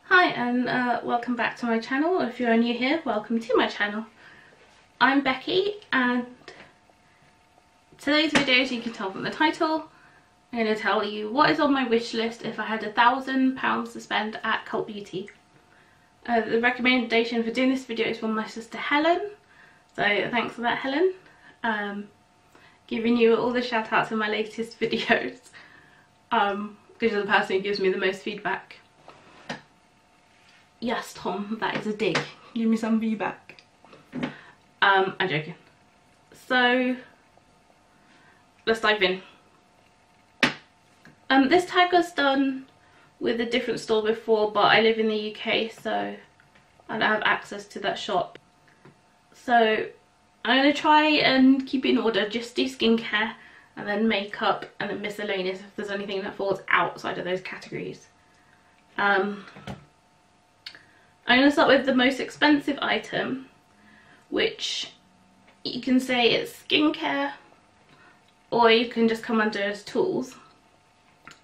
Hi and welcome back to my channel. If you're new here, welcome to my channel. I'm Becky and today's video, as you can tell from the title, I'm going to tell you what is on my wish list if I had £1,000 to spend at Cult Beauty. The recommendation for doing this video is from my sister Helen, so thanks for that, Helen. Giving you all the shout outs in my latest videos because you're the person who gives me the most feedback. Yes, Tom, that is a dig. Give me some feedback. I'm joking. So let's dive in. This tag was done with a different store before, but I live in the UK, so I don't have access to that shop. So I'm going to try and keep it in order, just do skincare and then makeup and then miscellaneous if there's anything that falls outside of those categories. I'm going to start with the most expensive item, which you can say it's skincare or you can just come under as tools.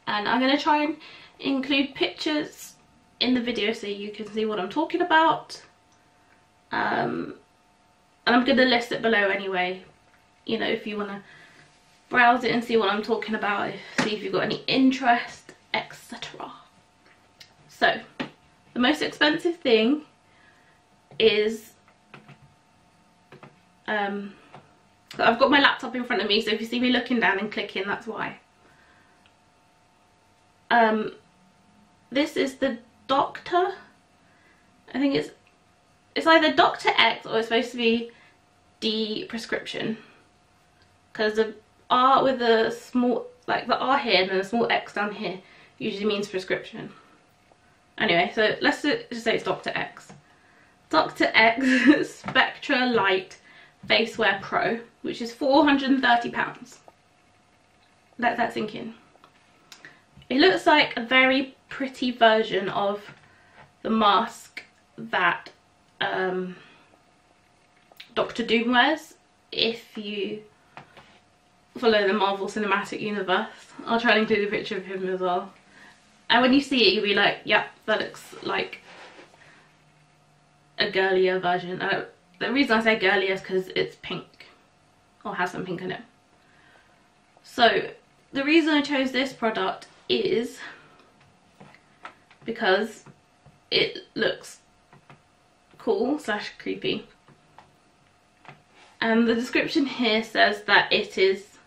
And I'm going to try and include pictures in the video so you can see what I'm talking about. And I'm going to list it below anyway, you know, if you want to browse it and see what I'm talking about, see if you've got any interest, etc. So the most expensive thing is, I've got my laptop in front of me, so if you see me looking down and clicking, that's why. This is the Doctor, I think it's either Dr. X or it's supposed to be D prescription, because the R with the small, like the R here and then the small X down here usually means prescription. Anyway, so let's just say it's Dr. X. Dr. X SpectraLite FaceWare Pro, which is £430. Let that sink in. It looks like a very pretty version of the mask that Doctor Doom wears, if you follow the Marvel Cinematic Universe. I'll try and include a picture of him as well. And when you see it, you'll be like, yep, that looks like a girlier version. The reason I say girlier is because it's pink, or has some pink in it. So the reason I chose this product is because it looks cool / creepy. And the description here says that it is,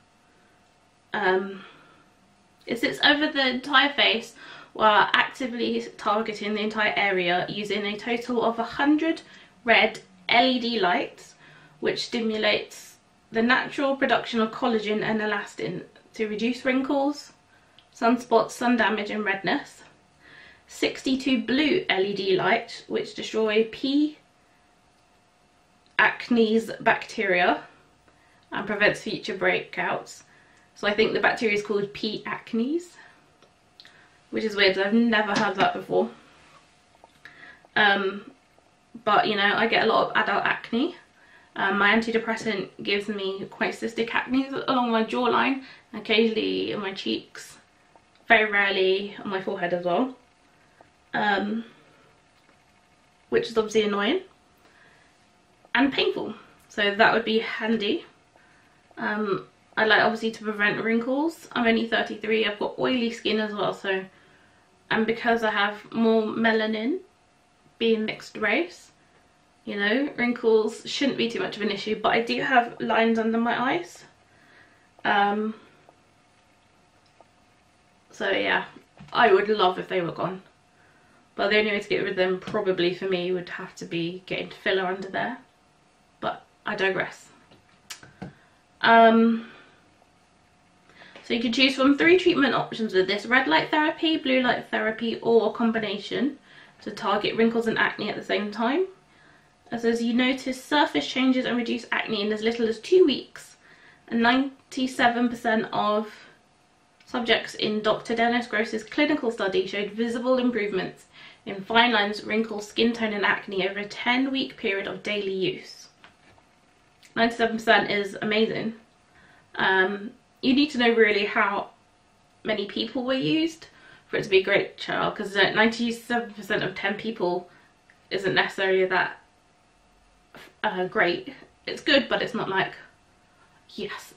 it sits over the entire face while actively targeting the entire area using a total of 100 red LED lights, which stimulates the natural production of collagen and elastin to reduce wrinkles, sunspots, sun damage and redness. 62 blue LED lights, which destroy P. acnes bacteria and prevents future breakouts. So I think the bacteria is called P. acnes, which is weird because I've never heard that before. But you know, I get a lot of adult acne. My antidepressant gives me quite cystic acne along my jawline, occasionally on my cheeks, very rarely on my forehead as well, which is obviously annoying and painful, so that would be handy. I like obviously to prevent wrinkles. I'm only 33, I've got oily skin as well, so, and because I have more melanin, being mixed race, you know, wrinkles shouldn't be too much of an issue, but I do have lines under my eyes. So yeah, I would love if they were gone, but the only way to get rid of them probably for me would have to be getting filler under there, but I digress. So you can choose from 3 treatment options with this: red light therapy, blue light therapy, or a combination to target wrinkles and acne at the same time. As you notice surface changes and reduce acne in as little as 2 weeks, and 97% of subjects in Dr. Dennis Gross's clinical study showed visible improvements in fine lines, wrinkles, skin tone and acne over a 10-week period of daily use. 97% is amazing. You need to know really how many people were used for it to be a great trial, because 97% of 10 people isn't necessarily that great. It's good, but it's not like, yes.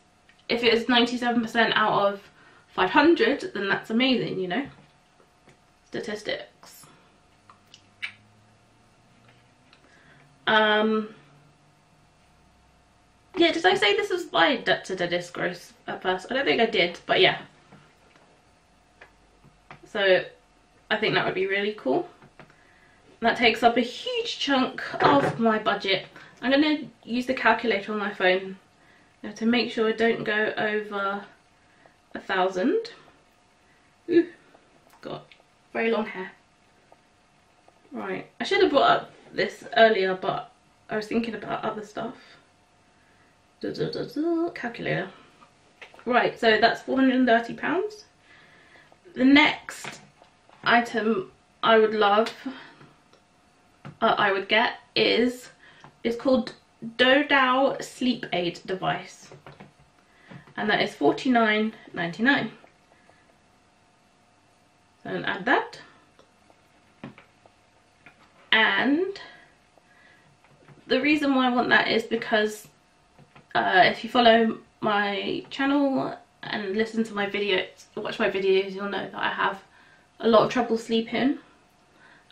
If it is 97% out of 500, then that's amazing, you know. Statistics. Yeah, did I say this was by Dr. Dennis Gross at first? I don't think I did, but yeah. So I think that would be really cool. That takes up a huge chunk of my budget. I'm going to use the calculator on my phone to make sure I don't go over 1,000. Ooh, got very long hair. Right, I should have brought up this earlier, but I was thinking about other stuff. Calculator. Right, so that's £430. The next item I would love, I would get is, it's called Dodow Sleep Aid Device, and that is $49.99. So I'll add that. And the reason why I want that is because if you follow my channel and listen to my videos, watch my videos, you'll know that I have a lot of trouble sleeping.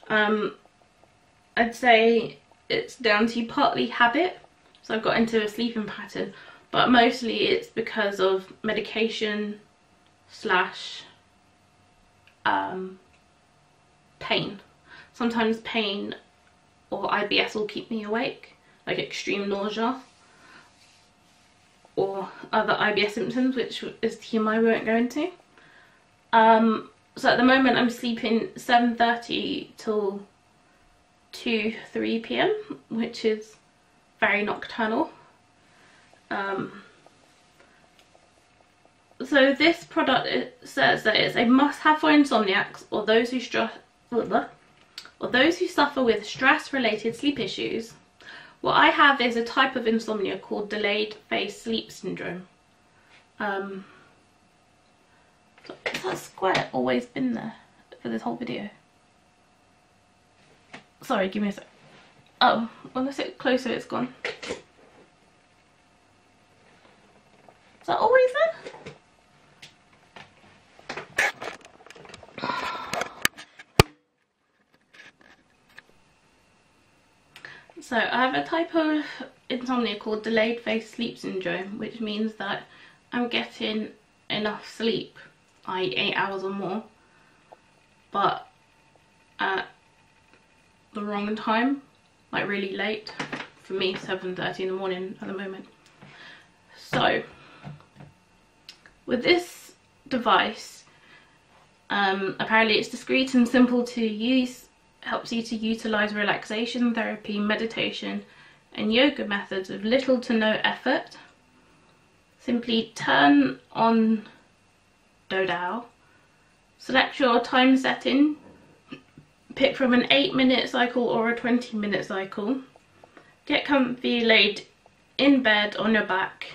I'd say it's down to partly habit, so I've got into a sleeping pattern, but mostly it's because of medication slash pain. Sometimes pain or IBS will keep me awake, like extreme nausea or other IBS symptoms, which is TMI we won't go into. So at the moment I'm sleeping 7:30 till 2-3 p.m, which is very nocturnal. So this product, it says that it's a must-have for insomniacs or those who suffer with stress-related sleep issues. What I have is a type of insomnia called delayed phase sleep syndrome. So has that square always been there for this whole video? Sorry, give me a sec. Oh, when I sit closer it's gone. Is that always there? So I have a type of insomnia called delayed phase sleep syndrome, which means that I'm getting enough sleep, i.e. 8 hours or more, but at the wrong time, like really late. For me, 7:30 in the morning at the moment. So with this device, apparently it's discreet and simple to use, helps you to utilize relaxation therapy, meditation and yoga methods with little to no effort. Simply turn on Dodow, select your time setting, pick from an 8-minute cycle or a 20-minute cycle, get comfy laid in bed on your back,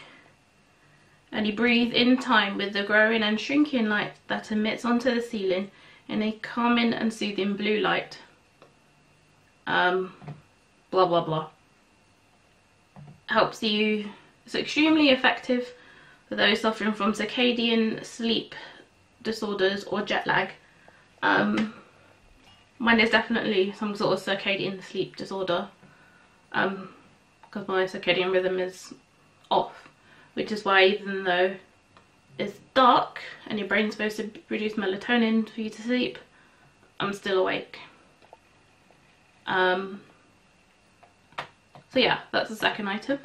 and you breathe in time with the growing and shrinking light that emits onto the ceiling in a calming and soothing blue light. Blah blah blah. Helps you, it's extremely effective for those suffering from circadian sleep disorders or jet lag. Mine is definitely some sort of circadian sleep disorder, because my circadian rhythm is off, which is why even though it's dark and your brain's supposed to produce melatonin for you to sleep, I'm still awake. So yeah, that's the second item.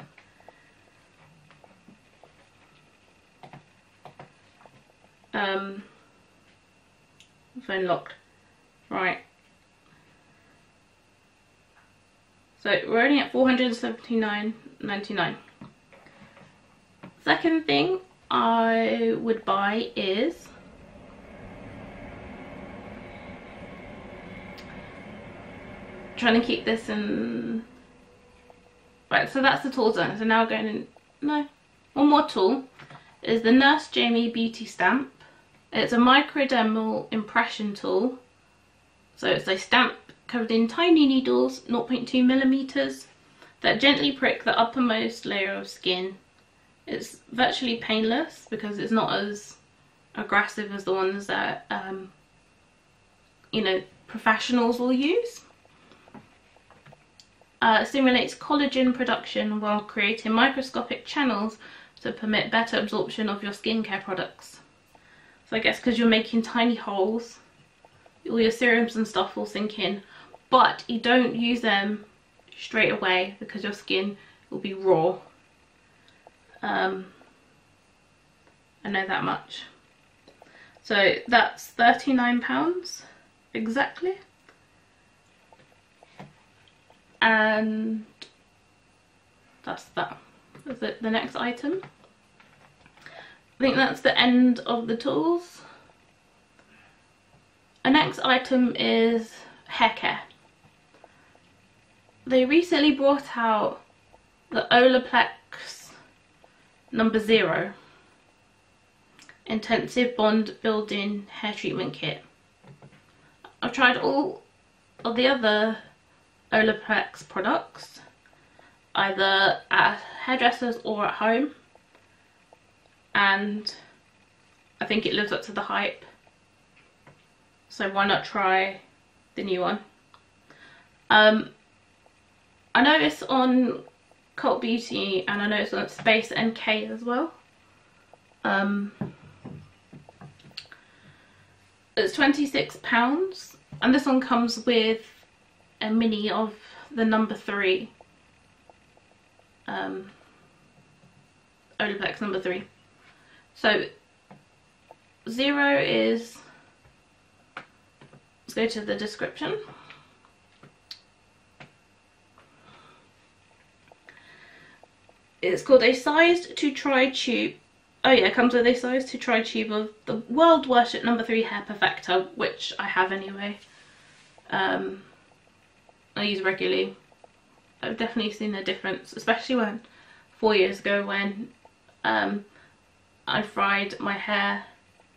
Phone locked. Right. So we're only at $479.99. Second thing I would buy is trying to keep this in. Right, so that's the tool zone. So now going in, no, one more tool is the Nurse Jamie Beauty Stamp. It's a microdermal impression tool. So it's a stamp covered in tiny needles, 0.2 millimeters, that gently prick the uppermost layer of skin. It's virtually painless because it's not as aggressive as the ones that, you know, professionals will use. Stimulates collagen production while creating microscopic channels to permit better absorption of your skincare products. So I guess because you're making tiny holes, all your serums and stuff will sink in, but you don't use them straight away because your skin will be raw. I know that much. So that's £39 exactly. And that's that. Is it the next item? I think that's the end of the tools. Our next item is Haircare. They recently brought out the Olaplex number 0 Intensive Bond Building Hair Treatment Kit. I've tried all of the other Olaplex products, either at hairdressers or at home, and I think it lives up to the hype, so why not try the new one. I know it's on Cult Beauty and I know it's on Space NK as well. It's £26 and this one comes with a mini of the number 3 Olaplex number 3. So 0 is, let's go to the description. It's called a sized to try tube. Oh yeah, it comes with a sized to try tube of the world worship number 3 hair perfector, which I have anyway. I use regularly. I've definitely seen a difference, especially when 4 years ago when I fried my hair.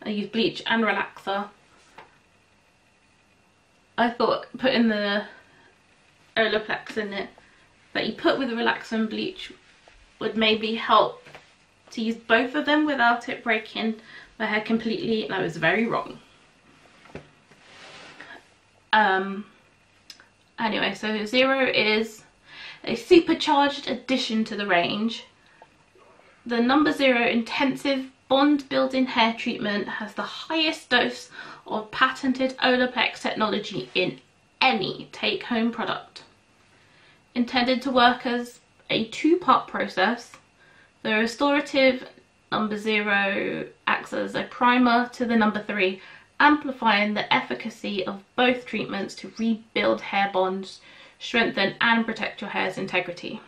I used bleach and relaxer. I thought putting the Olaplex in it that you put with the relaxer and bleach would maybe help to use both of them without it breaking my hair completely, and I was very wrong. Anyway, so 0 is a supercharged addition to the range. The number 0 Intensive Bond Building Hair Treatment has the highest dose of patented Olaplex technology in any take-home product. Intended to work as a 2-part process, the restorative number 0 acts as a primer to the number 3, amplifying the efficacy of both treatments to rebuild hair bonds, strengthen and protect your hair's integrity.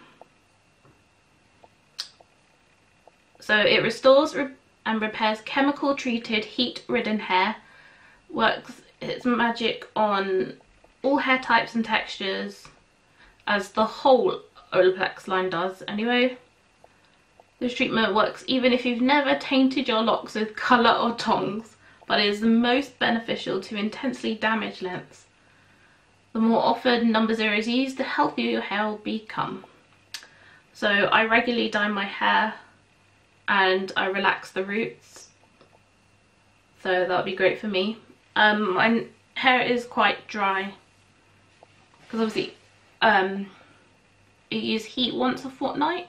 So it restores and repairs chemical treated heat ridden hair, works its magic on all hair types and textures, as the whole Olaplex line does anyway. This treatment works even if you've never tainted your locks with colour or tongs, but it is the most beneficial to intensely damaged lengths. The more often number 0 is used, the healthier your hair will become. So I regularly dye my hair and I relax the roots, so that would be great for me. My hair is quite dry because obviously you use heat once a fortnight.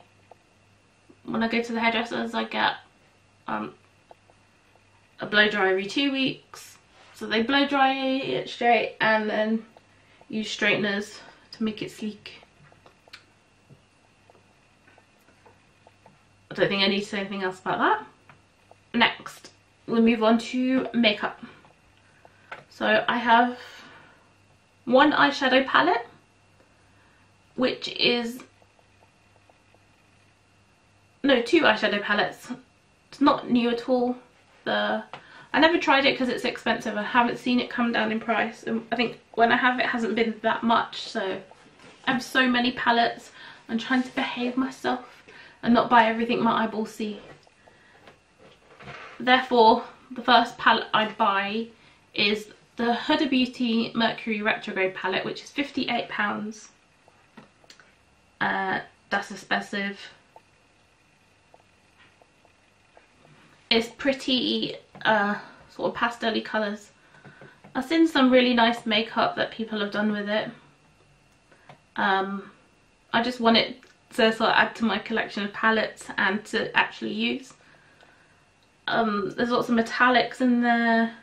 When I go to the hairdressers I get a blow dry every 2 weeks, so they blow dry it straight and then use straighteners to make it sleek. I don't think I need to say anything else about that. Next, we'll move on to makeup. So I have one eyeshadow palette, which is, no, 2 eyeshadow palettes. It's not new at all. The I never tried it because it's expensive. I haven't seen it come down in price, and I think when I have it hasn't been that much. So I have so many palettes. I'm trying to behave myself and not buy everything my eyeballs see. Therefore, the first palette I buy is the Huda Beauty Mercury Retrograde palette, which is £58. That's expensive. It's pretty sort of pastel-y colours. I've seen some really nice makeup that people have done with it. I just want it to sort of add to my collection of palettes and to actually use. There's lots of metallics in there,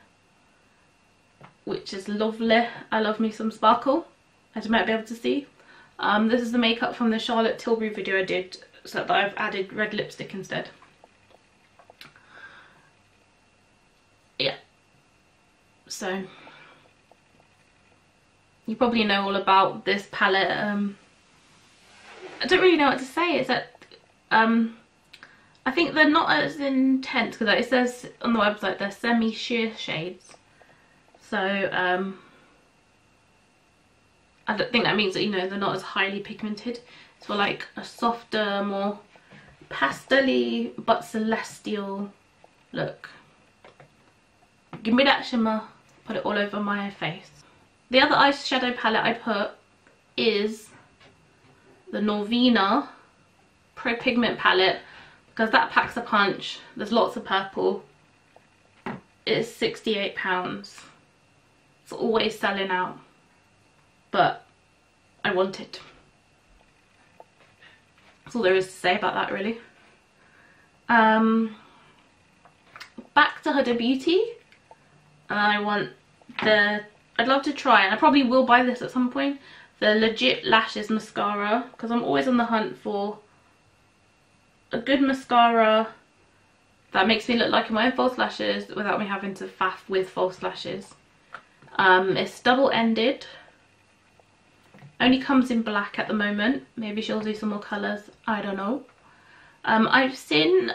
which is lovely. I love me some sparkle, as you might be able to see. This is the makeup from the Charlotte Tilbury video I did, so that I've added red lipstick instead. Yeah, so you probably know all about this palette. I don't really know what to say. It's that I think they're not as intense, because it says on the website they're semi-sheer shades. So I don't think that means that, you know, they're not as highly pigmented. It's for like a softer, more pastel-y but celestial look. Give me that shimmer, put it all over my face. The other eyeshadow palette I put is the Norvina Pro Pigment palette, because that packs a punch. There's lots of purple. It's £68. It's always selling out, but I want it. That's all there is to say about that, really. Back to Huda Beauty. I want I'd love to try, and I probably will buy this at some point, the Legit Lashes mascara, because I'm always on the hunt for a good mascara that makes me look like my own false lashes without me having to faff with false lashes. It's double-ended. Only comes in black at the moment. Maybe she'll do some more colours, I don't know. I've seen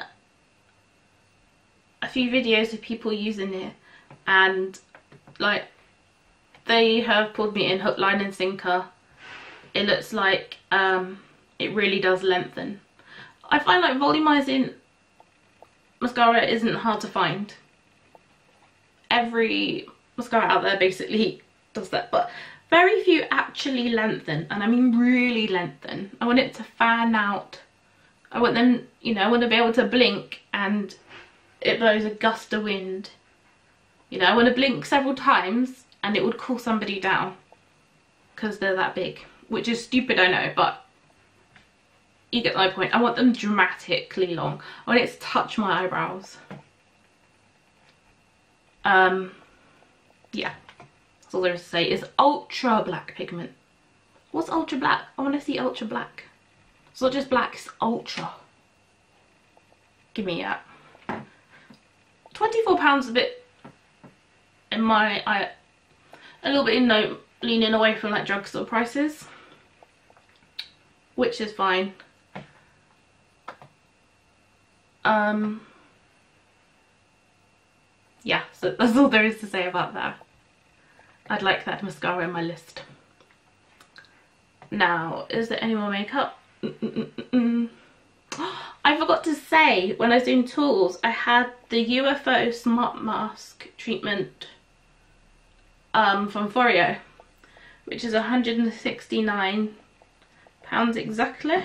a few videos of people using it, and like they have pulled me in hook, line and sinker. It looks like it really does lengthen. I find like volumizing mascara isn't hard to find. Every mascara out there basically does that, but very few actually lengthen, and I mean really lengthen. I want it to fan out. I want them, you know, I want to be able to blink and it blows a gust of wind. You know, I want to blink several times and it would cool somebody down because they're that big, which is stupid, I know, but you get my point. I want them dramatically long. I want it to touch my eyebrows. Yeah, that's all there is to say. It's ultra black pigment. What's ultra black? I want to see ultra black. It's not just black, it's ultra. Give me that. £24 a bit in my eye, a little bit, you know, leaning away from like drugstore prices, which is fine. Yeah, so that's all there is to say about that. I'd like that mascara in my list. Now, is there any more makeup? I forgot to say, when I was doing tools, I had the UFO Smart Mask treatment from Foreo, which is £169 exactly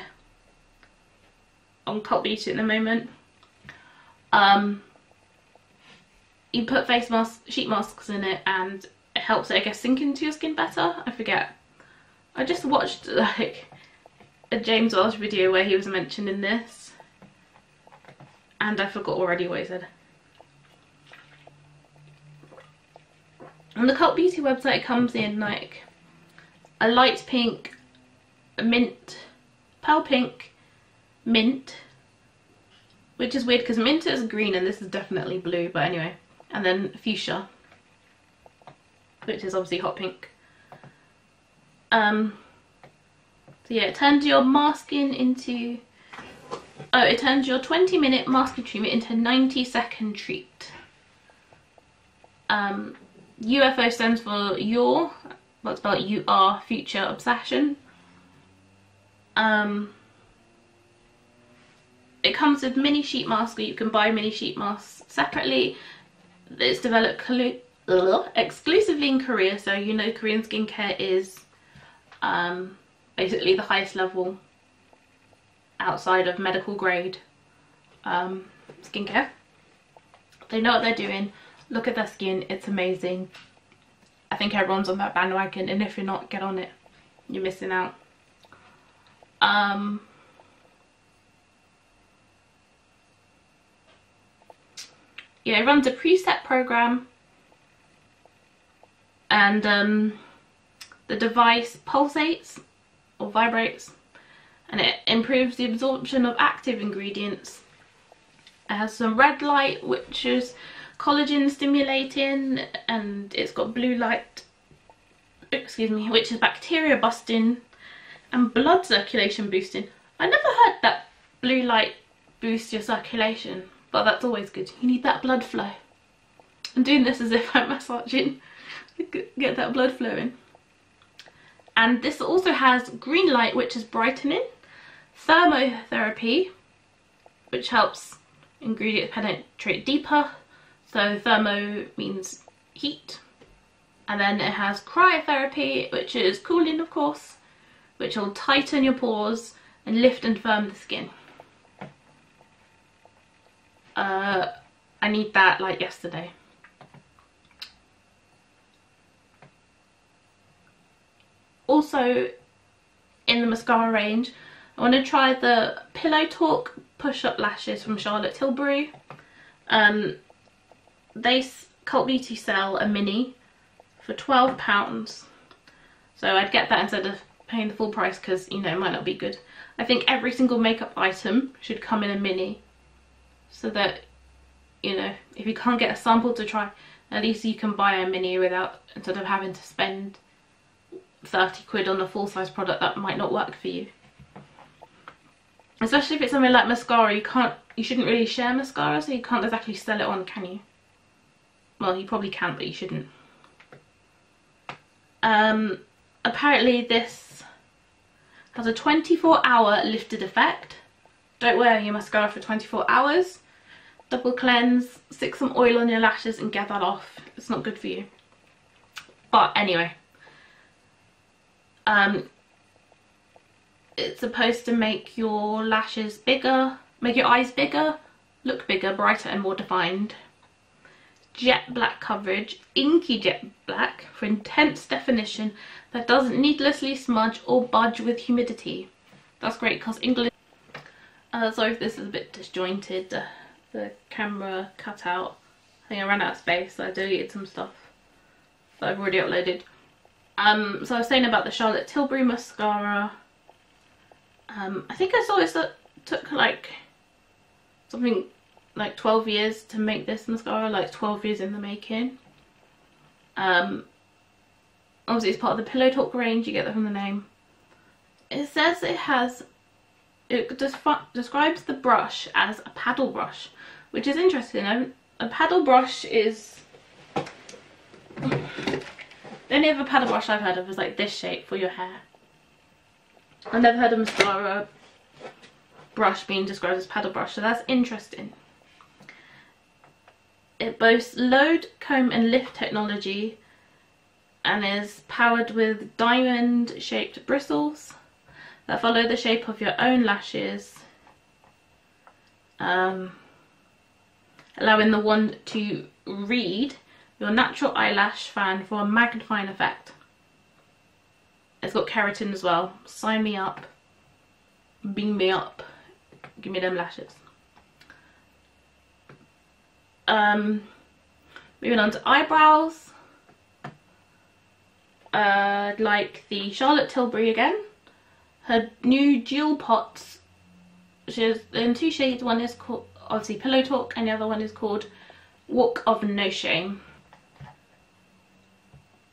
on Cult Beauty at the moment. You put face masks, sheet masks in it, and it helps it, I guess, sink into your skin better. I forget. I just watched like a James Welsh video where he was mentioning this, and I forgot already what he said. On the Cult Beauty website, it comes in like a light pink, a mint, pale pink, mint, which is weird because mint is green and this is definitely blue, but anyway, and then fuchsia, which is obviously hot pink. So yeah, it turns your masking into, it turns your 20-minute masking treatment into a 90-second treat. UFO stands for your, what's spelled UR, future obsession. It comes with mini sheet masks, or you can buy mini sheet masks separately. It's developed exclusively in Korea, so you know Korean skincare is basically the highest level outside of medical grade skincare. They know what they're doing. Look at their skin, it's amazing. I think everyone's on that bandwagon, and if you're not, get on it. You're missing out. Yeah, it runs a preset program, and the device pulsates or vibrates, and it improves the absorption of active ingredients. It has some red light, which is collagen stimulating, and it's got blue light, excuse me, which is bacteria busting and blood circulation boosting. I never heard that blue light boosts your circulation, but that's always good. You need that blood flow. I'm doing this as if I'm massaging. Get that blood flowing. And this also has green light, which is brightening, thermotherapy, which helps ingredients penetrate deeper. So thermo means heat. And then it has cryotherapy, which is cooling, of course, which will tighten your pores and lift and firm the skin. I need that like yesterday. Also, in the mascara range, I want to try the Pillow Talk push-up lashes from Charlotte Tilbury. Cult Beauty sell a mini for £12, so I'd get that instead of paying the full price, because you know it might not be good. I think every single makeup item should come in a mini, so that, you know, if you can't get a sample to try, at least you can buy a mini without, instead of having to spend 30 quid on a full size product that might not work for you. Especially if it's something like mascara, you shouldn't really share mascara, so you can't exactly sell it on, can you? Well, you probably can, but you shouldn't. Apparently this has a 24-hour lifted effect. Don't wear your mascara for 24 hours. Double cleanse, stick some oil on your lashes and get that off. It's not good for you. But anyway, it's supposed to make your lashes bigger, make your eyes bigger, look bigger, brighter and more defined. Jet black coverage, inky jet black for intense definition that doesn't needlessly smudge or budge with humidity. That's great because English... sorry if this is a bit disjointed, the camera cut out. I think I ran out of space, so I deleted some stuff that I've already uploaded. So I was saying about the Charlotte Tilbury mascara. I think I saw it took like something like 12 years to make this mascara, like 12 years in the making. Obviously it's part of the Pillow Talk range, you get that from the name. It says it describes the brush as a paddle brush, which is interesting. A paddle brush is... The only other paddle brush I've heard of is like this shape for your hair. I've never heard of mascara brush being described as paddle brush, so that's interesting. It boasts load, comb and lift technology and is powered with diamond shaped bristles that follow the shape of your own lashes, allowing the wand to read your natural eyelash fan for a magnifying effect. It's got keratin as well. Sign me up. Beam me up. Give me them lashes. Moving on to eyebrows. Like the Charlotte Tilbury again. Her new Jewel Pots, which is in 2 shades. One is called obviously Pillow Talk and the other one is called Walk of No Shame.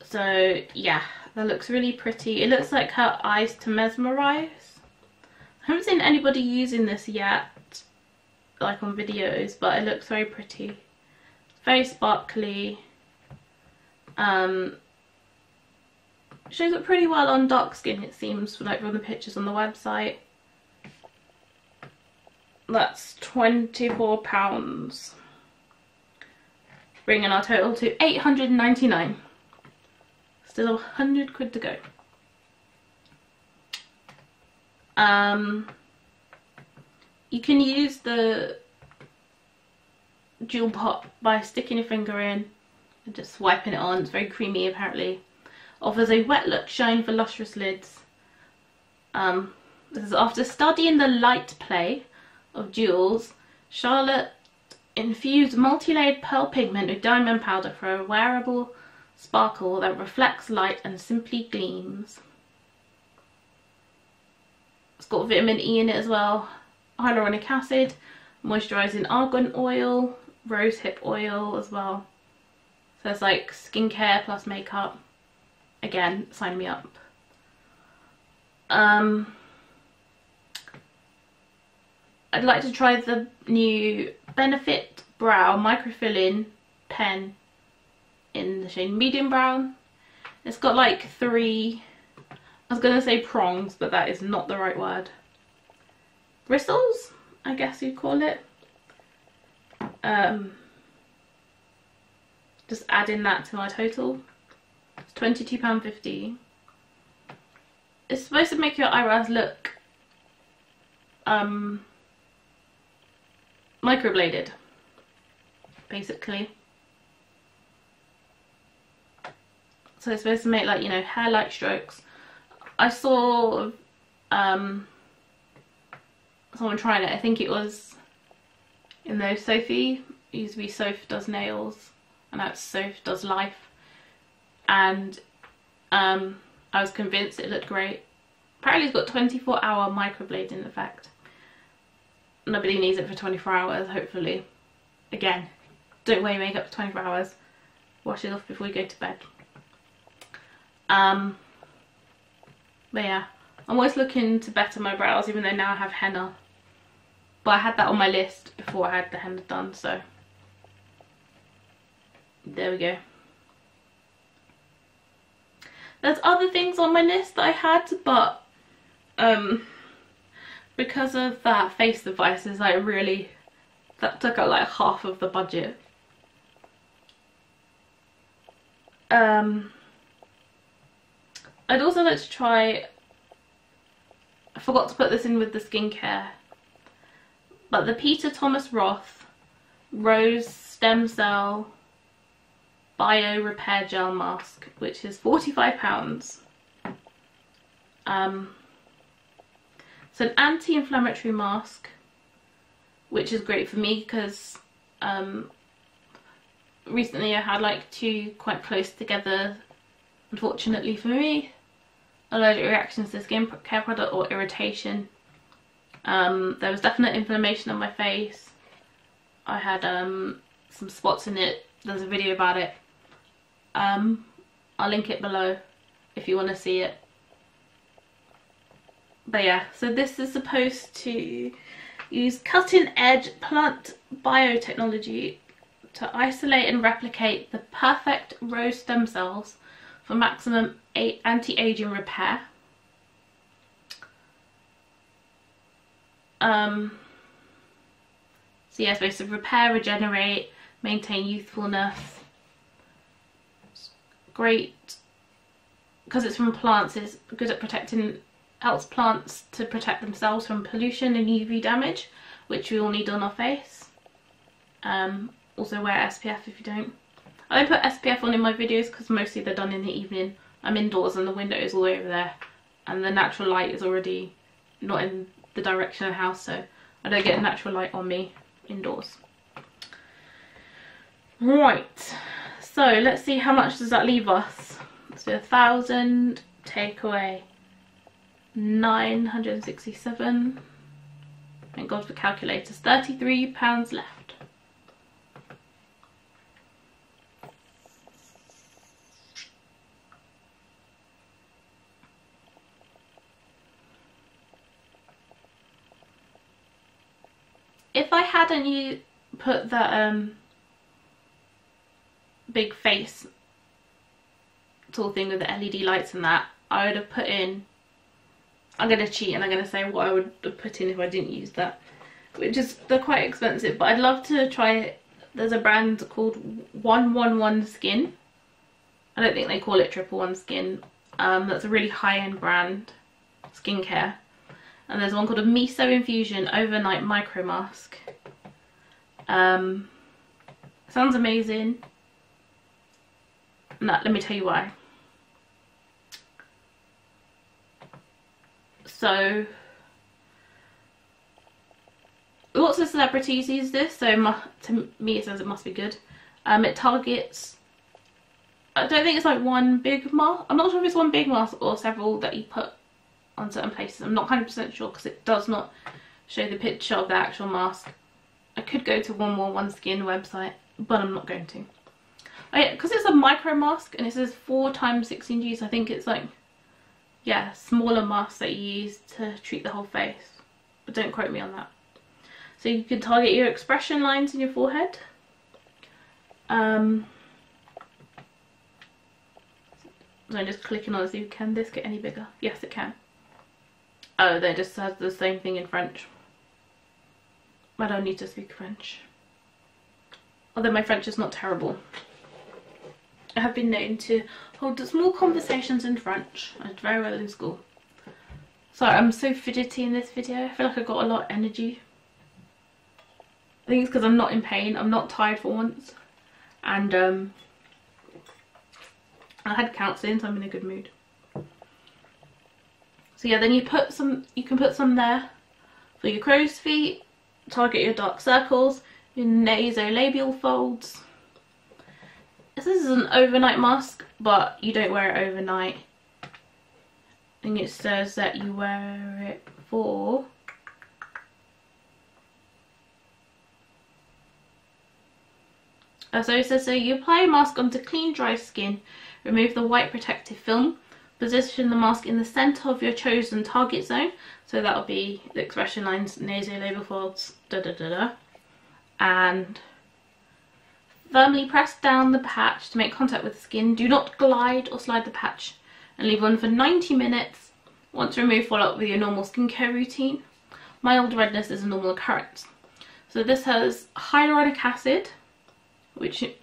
So yeah, that looks really pretty. It looks like her eyes to mesmerize. I haven't seen anybody using this yet, like on videos, but it looks very pretty. Very sparkly. Shows up pretty well on dark skin, it seems, like from the pictures on the website. That's £24, bringing our total to £899. Still £100 to go. You can use the jewel pot by sticking your finger in and just swiping it on. It's very creamy apparently. Offers a wet look shine for lustrous lids. This is after studying the light play of jewels, Charlotte infused multi-layered pearl pigment with diamond powder for a wearable sparkle that reflects light and simply gleams. It's got vitamin E in it as well, hyaluronic acid, moisturising argan oil, rosehip oil as well. So it's like skincare plus makeup. Again, sign me up. I'd like to try the new Benefit Brow Microfilling pen in the shade medium brown. It's got like 3, I was going to say prongs, but that is not the right word. Bristles, I guess you'd call it. Just adding that to my total. It's £22.50. It's supposed to make your eyebrows look microbladed, basically. So it's supposed to make, like, you know, hair-like strokes. I saw someone trying it. I think it was in those Sophie. It used to be Soph Does Nails, and now it's Soph Does Life. And I was convinced it looked great. Apparently it's got 24-hour microblading effect. Nobody needs it for 24 hours, hopefully. Again, don't wear your makeup for 24 hours. Wash it off before you go to bed. But yeah, I'm always looking to better my brows, even though now I have henna. But I had that on my list before I had the henna done, so there we go. There's other things on my list that I had, but because of that face devices, that took out like half of the budget. I'd also like to try, I forgot to put this in with the skincare, but the Peter Thomas Roth Rose Stem Cell Bio Repair Gel Mask, which is £45. It's an anti-inflammatory mask, which is great for me because recently I had like 2 quite close together, unfortunately for me, allergic reactions to skincare product or irritation. There was definite inflammation on my face. I had some spots in it. There's a video about it. I'll link it below if you want to see it. But yeah, so this is supposed to use cutting-edge plant biotechnology to isolate and replicate the perfect rose stem cells for maximum anti-aging repair. So yeah, it's supposed to repair, regenerate, maintain youthfulness. It's great because it's from plants. It's good at protecting, helps plants to protect themselves from pollution and UV damage, which we all need on our face. Also wear SPF if you don't. I don't put SPF on in my videos because mostly they're done in the evening. I'm indoors and the window is all the way over there, and the natural light is already not in the direction of the house, so I don't get natural light on me indoors. Right, so let's see how much does that leave us. Let's do 1,000, take away 967. Thank God for calculators. £33 left. If I hadn't put that big face sort of thing with the LED lights and that, I would have put in, I'm going to cheat and I'm going to say what I would have put in if I didn't use that, which is, they're quite expensive, but I'd love to try it. There's a brand called 111 Skin. I don't think they call it 111 Skin. That's a really high-end brand, skincare. And there's one called a Meso Infusion Overnight Micro Mask. Sounds amazing. No, let me tell you why. So, lots of celebrities use this, so to me it says it must be good. It targets, I don't think it's like one big mask. I'm not sure if it's one big mask or several that you put on certain places. I'm not 100% sure because it does not show the picture of the actual mask. I could go to 111 Skin website, but I'm not going to. Oh yeah, because it's a micro mask and it says 4 times 16 G, so I think it's like, yeah, smaller masks that you use to treat the whole face. But don't quote me on that. So you can target your expression lines in your forehead. So I'm just clicking on it, see, can this get any bigger? Yes, it can. Oh, that just says the same thing in French. I don't need to speak French. Although my French is not terrible. I have been known to hold small conversations in French. I did very well in school. Sorry, I'm so fidgety in this video. I feel like I got a lot of energy. I think it's because I'm not in pain. I'm not tired for once. And I had counselling, so I'm in a good mood. So yeah, then you can put some there for your crow's feet, target your dark circles, your nasolabial folds. This is an overnight mask, but you don't wear it overnight. I think it says that you wear it for so it says, so you apply a mask onto clean dry skin, remove the white protective film, position the mask in the centre of your chosen target zone, so that will be the expression lines, nasolabial folds, and firmly press down the patch to make contact with the skin. Do not glide or slide the patch and leave on for 90 minutes. Once removed, follow up with your normal skincare routine. Mild redness is a normal occurrence. So this has hyaluronic acid, which you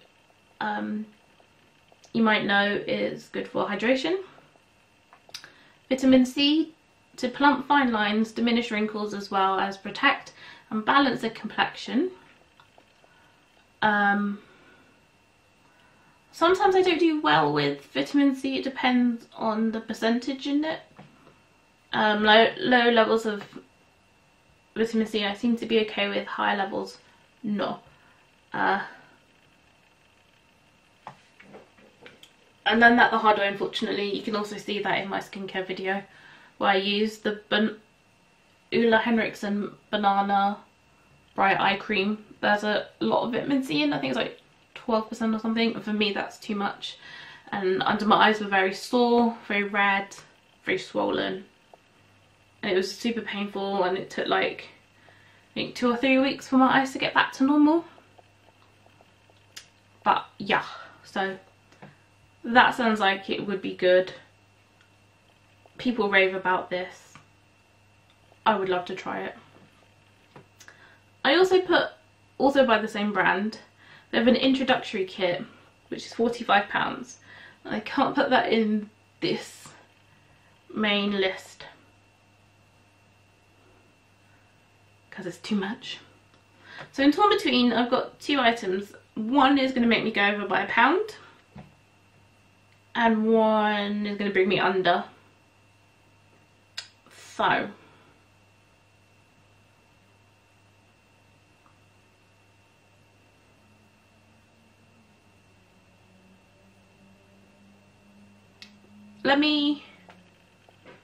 might know is good for hydration. Vitamin C to plump fine lines, diminish wrinkles, as well as protect and balance the complexion. Sometimes I don't do well with vitamin C, it depends on the percentage in it. Low levels of vitamin C I seem to be okay with, high levels no. And then that the hard way, unfortunately. You can also see that in my skincare video where I use the Ulla Henriksen Banana Bright Eye Cream. There's a lot of vitamin C in, I think it's like 12% or something. For me that's too much, and under my eyes were very sore, very red, very swollen, and it was super painful, and it took like I think 2 or 3 weeks for my eyes to get back to normal. But yeah, so that sounds like it would be good. People rave about this. I would love to try it. I also by the same brand, they have an introductory kit which is £45. I can't put that in this main list because it's too much. So in torn between, I've got 2 items. One is going to make me go over by £1 and one is going to bring me under.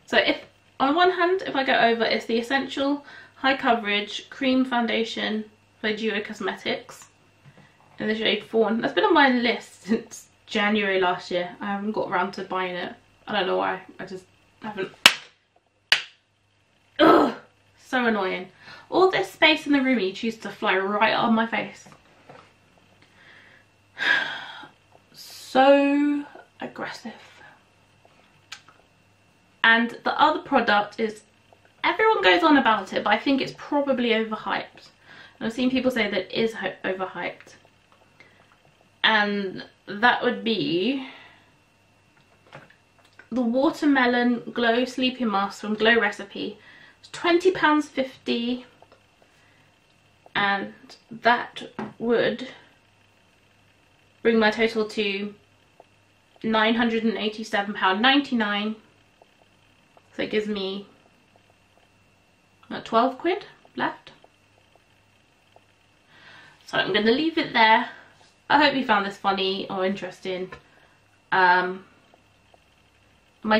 So if on one hand, if I go over, it's the Essential High Coverage Cream Foundation by Duo Cosmetics in the shade Fawn. That's been on my list since January last year. I haven't got around to buying it. I don't know why, I just haven't. Ugh, so annoying. All this space in the room, you choose to fly right on my face. So aggressive. And the other product is, everyone goes on about it, but I think it's probably overhyped. And I've seen people say that it is overhyped. And that would be the Watermelon Glow Sleeping Mask from Glow Recipe. It's £20.50, and that would bring my total to £987.99. So it gives me 12 quid left. So I'm going to leave it there. I hope you found this funny or interesting. Might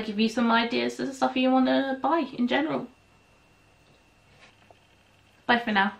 give you some ideas of the stuff you want to buy in general. Bye for now.